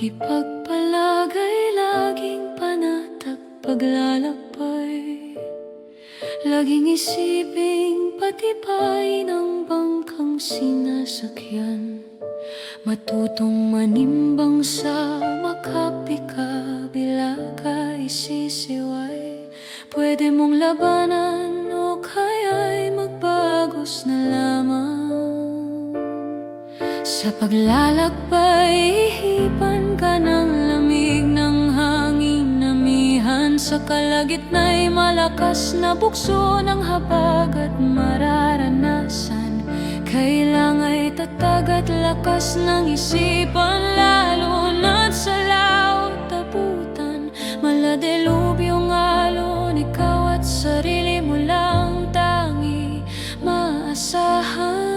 Makipagpalagay, laging panatag paglalakbay. Laging isiping patibay ng bangkang sinasakyan. Matutong manimbang sa makapikabilaga isisiway. Pwede mong labanan o kaya'y magbagos na lamang. Sa paglalakbay, ihipan ka ng lamig ng hangin. Namihan sa kalagitna'y malakas na bukso ng habag at mararanasan. Kailangan tatag at lakas ng isipan, lalo na't sa laot abutan. Maladelubyong alon, ikaw at sarili mo lang tangi maasahan.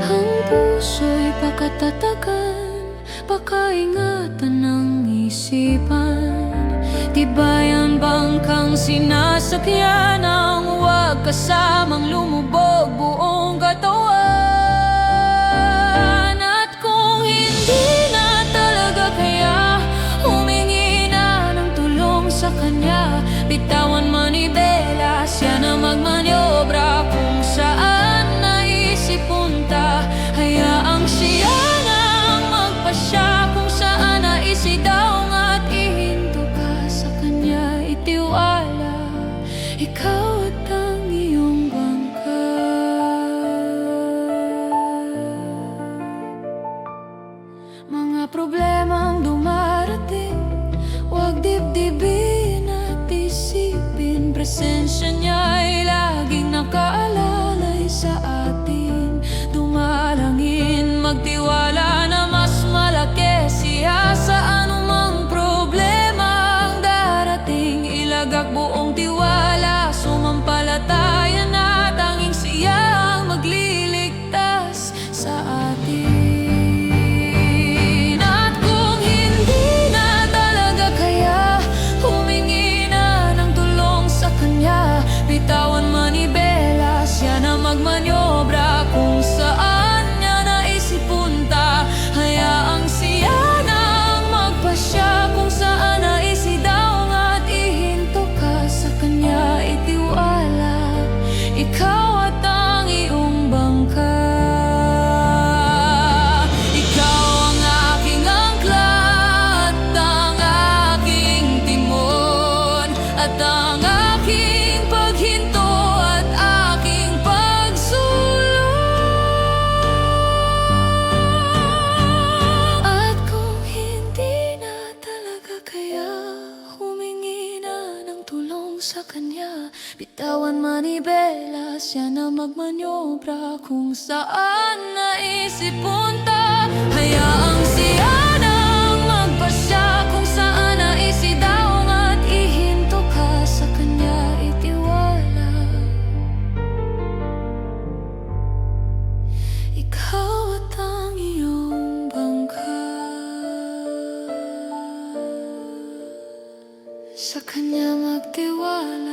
Ang puso'y pakatatagan, pakaingatan ng isipan. Tibayan bangkang sinasakyan, ang huwag kasamang lumubog buong katawan. At kung hindi na talaga kaya, humingi na ng tulong sa kanya. Bitawan manibela, siya na magmaniobra kung saan naisip punta. Hayaang siya na ang magpasya kung saan naisip daw at ihinto ka sa kanya. Itiwala, ikaw at ang iyong bangka. Mga problemang dumarating, huwag dibdibin at isipin. Presensya niya'y laging nakaalalay sa atin. Dumalangin, magtiwala na mas malaki siya sa anumang problema ang darating. Ilagak buong tiwala, sumampalataya na tanging siya ang magliligtas sa atin. At kung hindi na talaga kaya, humingi na ng tulong sa kanya. Bitawan manibela, siya na magmaniobra kung saan niya naisip punta. Hayaang siya na ang magpasya kung saan naisip daw at ihinto ka sa kanya. Itiwala, ikaw at ang iyong bangka. Ikaw ang aking angkla at ang aking timon, at ang aking paghinto at aking pagsulong. At kung hindi na talaga kaya, humingi na ng tulong sa kanya. Bitawan manibela, siya na magmaniobra kung saan naisip punta. Hayaang siya na ang magpasya kung saan naisip daw at ihinto ka sa kanya. Itiwala, ikaw at ang iyong bangka. Sa kanya magtiwala.